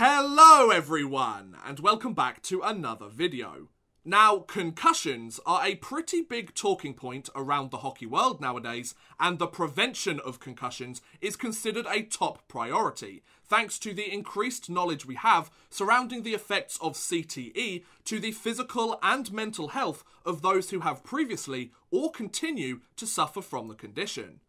Hello everyone, and welcome back to another video. Now, concussions are a pretty big talking point around the hockey world nowadays, and the prevention of concussions is considered a top priority, thanks to the increased knowledge we have surrounding the effects of CTE to the physical and mental health of those who have previously or continue to suffer from the condition.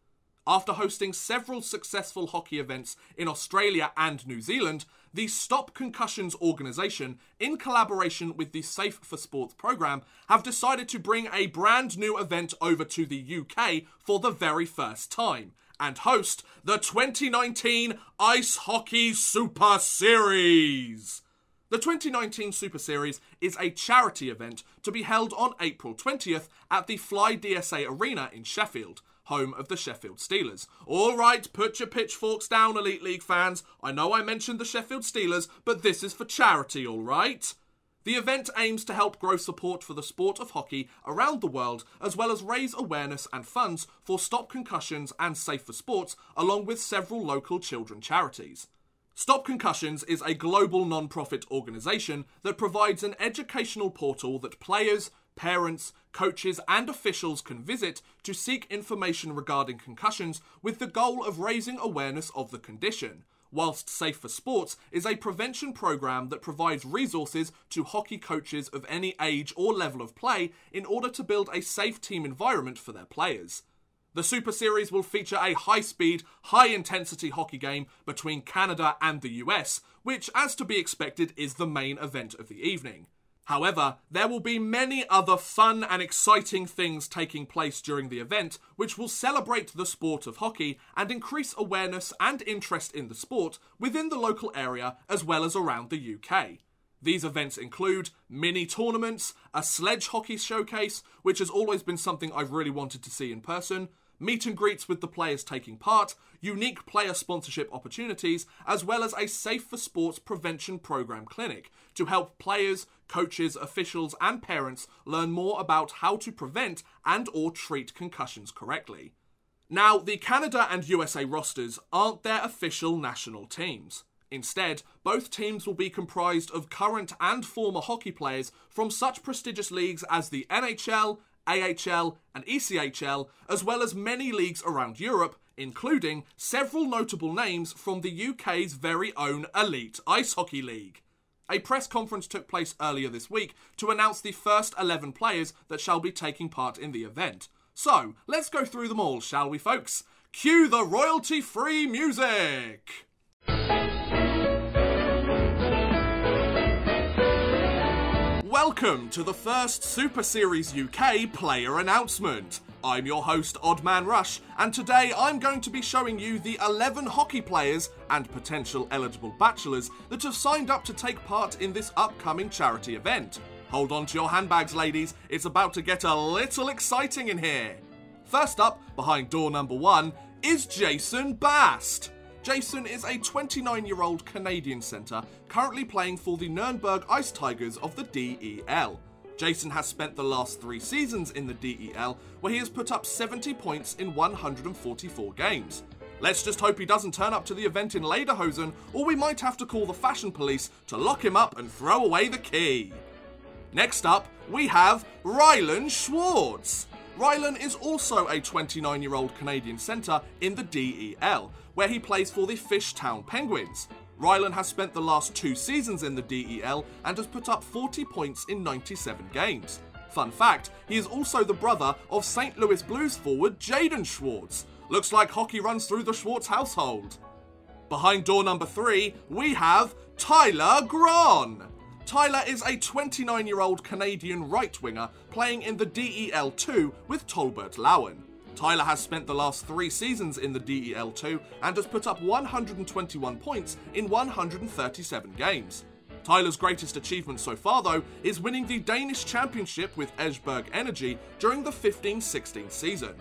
After hosting several successful hockey events in Australia and New Zealand, the Stop Concussions organisation, in collaboration with the Safe4Sports programme, have decided to bring a brand new event over to the UK for the very first time, and host the 2019 Ice Hockey Super Series. The 2019 Super Series is a charity event to be held on April 20th at the Fly DSA Arena in Sheffield, home of the Sheffield Steelers. Alright, put your pitchforks down, Elite League fans. I know I mentioned the Sheffield Steelers, but this is for charity, alright? The event aims to help grow support for the sport of hockey around the world, as well as raise awareness and funds for Stop Concussions and Safe4Sports, along with several local children charities. Stop Concussions is a global non-profit organisation that provides an educational portal that players, parents, coaches and officials can visit to seek information regarding concussions with the goal of raising awareness of the condition, whilst Safe4Sports is a prevention program that provides resources to hockey coaches of any age or level of play in order to build a safe team environment for their players. The Super Series will feature a high-speed, high-intensity hockey game between Canada and the US, which, as to be expected, is the main event of the evening. However, there will be many other fun and exciting things taking place during the event, which will celebrate the sport of hockey and increase awareness and interest in the sport within the local area as well as around the UK. These events include mini tournaments, a sledge hockey showcase, which has always been something I've really wanted to see in person, meet and greets with the players taking part, unique player sponsorship opportunities, as well as a Safe4Sports prevention program clinic to help players, coaches, officials and parents learn more about how to prevent and or treat concussions correctly. Now, the Canada and USA rosters aren't their official national teams. Instead, both teams will be comprised of current and former hockey players from such prestigious leagues as the NHL, AHL and ECHL, as well as many leagues around Europe, including several notable names from the UK's very own Elite Ice Hockey League. A press conference took place earlier this week to announce the first 11 players that shall be taking part in the event. So, let's go through them all, shall we, folks? Cue the royalty-free music! Welcome to the first Super Series UK player announcement. I'm your host, Oddman Rush, and today I'm going to be showing you the 11 hockey players and potential eligible bachelors that have signed up to take part in this upcoming charity event. Hold on to your handbags, ladies, it's about to get a little exciting in here. First up, behind door number 1, is Jason Bast. Jason is a 29-year-old Canadian centre currently playing for the Nuremberg Ice Tigers of the DEL. Jason has spent the last 3 seasons in the DEL, where he has put up 70 points in 144 games. Let's just hope he doesn't turn up to the event in lederhosen, or we might have to call the fashion police to lock him up and throw away the key. Next up, we have Rylan Schwarz. Rylan is also a 29-year-old Canadian centre in the DEL, where he plays for the Fishtown Penguins. Rylan has spent the last 2 seasons in the DEL and has put up 40 points in 97 games. Fun fact, he is also the brother of St. Louis Blues forward Jaden Schwarz. Looks like hockey runs through the Schwarz household. Behind door number 3, we have Tyler Gran. Tyler is a 29-year-old Canadian right-winger playing in the DEL2 with Tolbert Lowen. Tyler has spent the last 3 seasons in the DEL2 and has put up 121 points in 137 games. Tyler's greatest achievement so far, though, is winning the Danish Championship with Esbjerg Energy during the 15-16 season.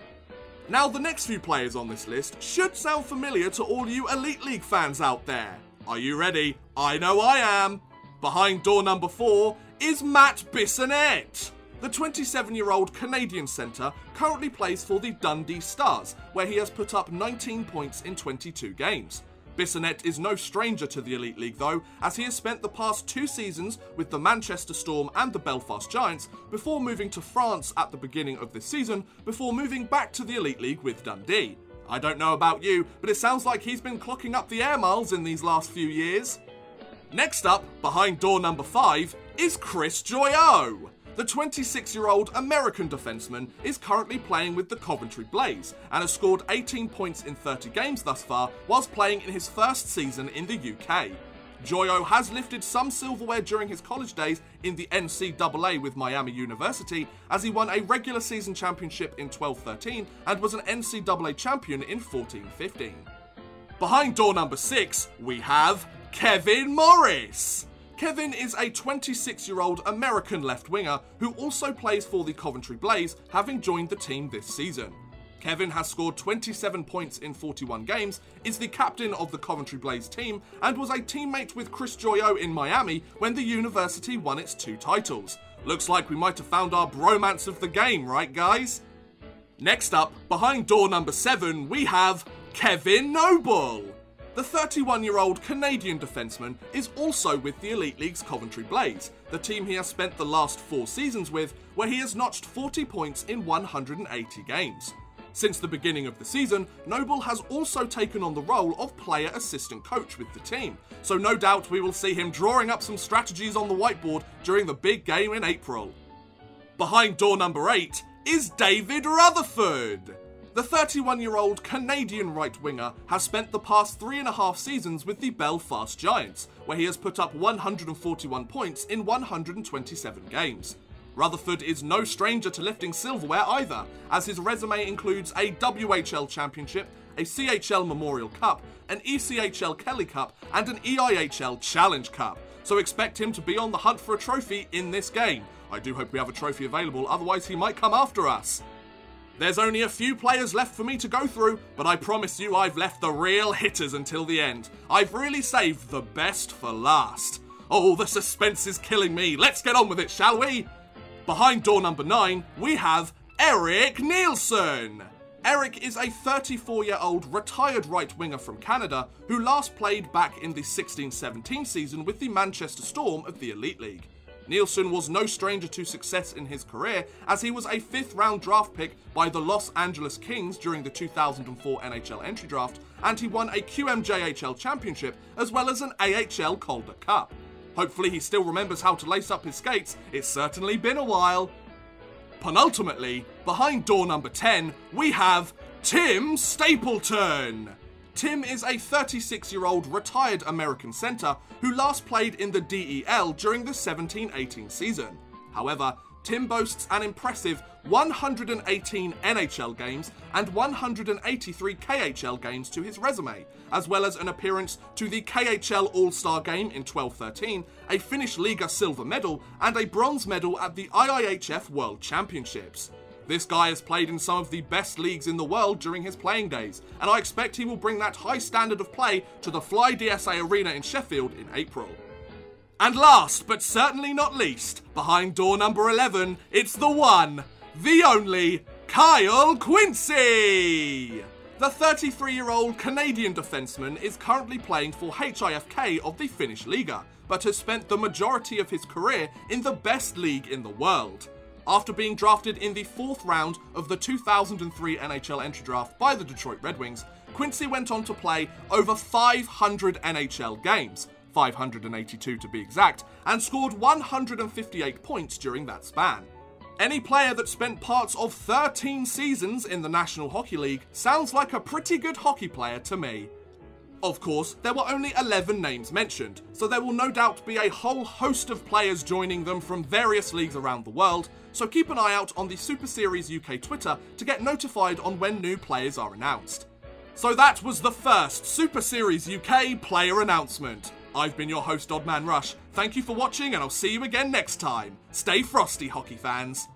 Now, the next few players on this list should sound familiar to all you Elite League fans out there. Are you ready? I know I am! Behind door number 4 is Matt Bissonnette. The 27-year-old Canadian centre currently plays for the Dundee Stars, where he has put up 19 points in 22 games. Bissonnette is no stranger to the Elite League though, as he has spent the past 2 seasons with the Manchester Storm and the Belfast Giants before moving to France at the beginning of this season, before moving back to the Elite League with Dundee. I don't know about you, but it sounds like he's been clocking up the air miles in these last few years. Next up, behind door number 5, is Chris Joyaux. The 26-year-old American defenseman is currently playing with the Coventry Blaze and has scored 18 points in 30 games thus far whilst playing in his first season in the UK. Joyaux has lifted some silverware during his college days in the NCAA with Miami University, as he won a regular season championship in 12-13 and was an NCAA champion in 14-15. Behind door number 6, we have Kevin Morris. Kevin is a 26-year-old American left winger who also plays for the Coventry Blaze, having joined the team this season. Kevin has scored 27 points in 41 games, is the captain of the Coventry Blaze team, and was a teammate with Chris Joyaux in Miami when the university won its 2 titles. Looks like we might have found our bromance of the game, right guys? Next up, behind door number 7, we have Kevin Noble. The 31-year-old Canadian defenseman is also with the Elite League's Coventry Blaze, the team he has spent the last 4 seasons with, where he has notched 40 points in 180 games. Since the beginning of the season, Noble has also taken on the role of player assistant coach with the team, so no doubt we will see him drawing up some strategies on the whiteboard during the big game in April. Behind door number 8 is David Rutherford. The 31-year-old Canadian right winger has spent the past 3.5 seasons with the Belfast Giants, where he has put up 141 points in 127 games. Rutherford is no stranger to lifting silverware either, as his resume includes a WHL Championship, a CHL Memorial Cup, an ECHL Kelly Cup, and an EIHL Challenge Cup, so expect him to be on the hunt for a trophy in this game. I do hope we have a trophy available, otherwise he might come after us. There's only a few players left for me to go through, but I promise you I've left the real hitters until the end. I've really saved the best for last. Oh, the suspense is killing me. Let's get on with it, shall we? Behind door number 9, we have Eric Nielsen. Eric is a 34-year-old retired right winger from Canada who last played back in the 16-17 season with the Manchester Storm of the Elite League. Nielsen was no stranger to success in his career, as he was a 5th-round draft pick by the Los Angeles Kings during the 2004 NHL entry draft, and he won a QMJHL championship as well as an AHL Calder Cup. Hopefully he still remembers how to lace up his skates, it's certainly been a while. Penultimately, behind door number 10, we have Tim Stapleton. Tim is a 36-year-old retired American centre who last played in the DEL during the 17-18 season. However, Tim boasts an impressive 118 NHL games and 183 KHL games to his resume, as well as an appearance to the KHL All-Star Game in 12-13, a Finnish Liga silver medal, and a bronze medal at the IIHF World Championships. This guy has played in some of the best leagues in the world during his playing days, and I expect he will bring that high standard of play to the Fly DSA Arena in Sheffield in April. And last, but certainly not least, behind door number 11, it's the one, the only, Kyle Quincey! The 33-year-old Canadian defenseman is currently playing for HIFK of the Finnish Liga, but has spent the majority of his career in the best league in the world. After being drafted in the 4th round of the 2003 NHL entry draft by the Detroit Red Wings, Quincey went on to play over 500 NHL games, 582 to be exact, and scored 158 points during that span. Any player that spent parts of 13 seasons in the National Hockey League sounds like a pretty good hockey player to me. Of course, there were only 11 names mentioned, so there will no doubt be a whole host of players joining them from various leagues around the world, so keep an eye out on the Super Series UK Twitter to get notified on when new players are announced. So that was the first Super Series UK player announcement. I've been your host, Oddman Rush. Thank you for watching, and I'll see you again next time. Stay frosty, hockey fans.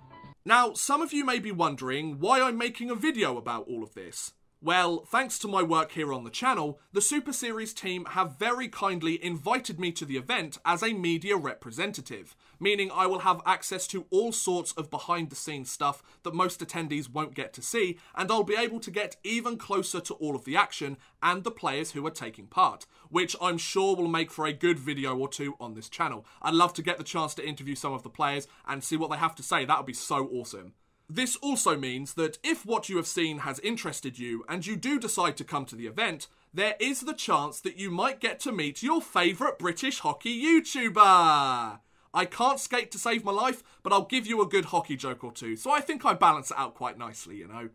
Now, some of you may be wondering why I'm making a video about all of this. Well, thanks to my work here on the channel, the Super Series team have very kindly invited me to the event as a media representative, meaning I will have access to all sorts of behind-the-scenes stuff that most attendees won't get to see, and I'll be able to get even closer to all of the action and the players who are taking part, which I'm sure will make for a good video or two on this channel. I'd love to get the chance to interview some of the players and see what they have to say. That would be so awesome. This also means that if what you have seen has interested you and you do decide to come to the event, there is the chance that you might get to meet your favourite British hockey YouTuber. I can't skate to save my life, but I'll give you a good hockey joke or two, so I think I balance it out quite nicely, you know.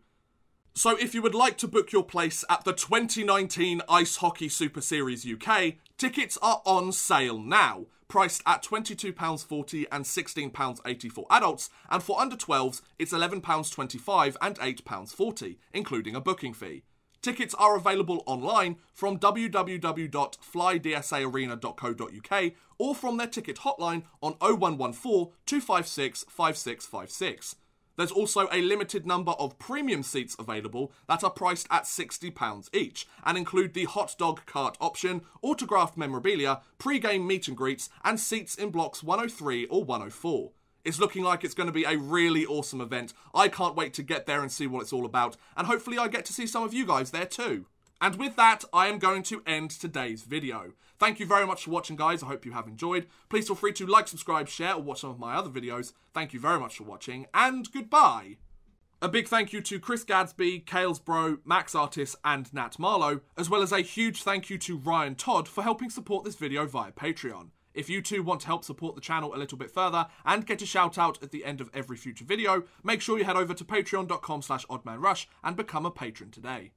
So if you would like to book your place at the 2019 Ice Hockey Super Series UK, tickets are on sale now, priced at £22.40 and £16.80 for adults, and for under 12s it's £11.25 and £8.40, including a booking fee. Tickets are available online from www.flydsaarena.co.uk or from their ticket hotline on 0114 256 5656. There's also a limited number of premium seats available that are priced at £60 each and include the hot dog cart option, autographed memorabilia, pre-game meet and greets, and seats in blocks 103 or 104. It's looking like it's going to be a really awesome event. I can't wait to get there and see what it's all about, and hopefully I get to see some of you guys there too. And with that, I am going to end today's video. Thank you very much for watching, guys. I hope you have enjoyed. Please feel free to like, subscribe, share, or watch some of my other videos. Thank you very much for watching, and goodbye. A big thank you to Chris Gadsby, Kalesbro, Max Artis, and Nat Marlowe, as well as a huge thank you to Ryan Todd for helping support this video via Patreon. If you too want to help support the channel a little bit further and get a shout out at the end of every future video, make sure you head over to patreon.com/oddmanrush and become a patron today.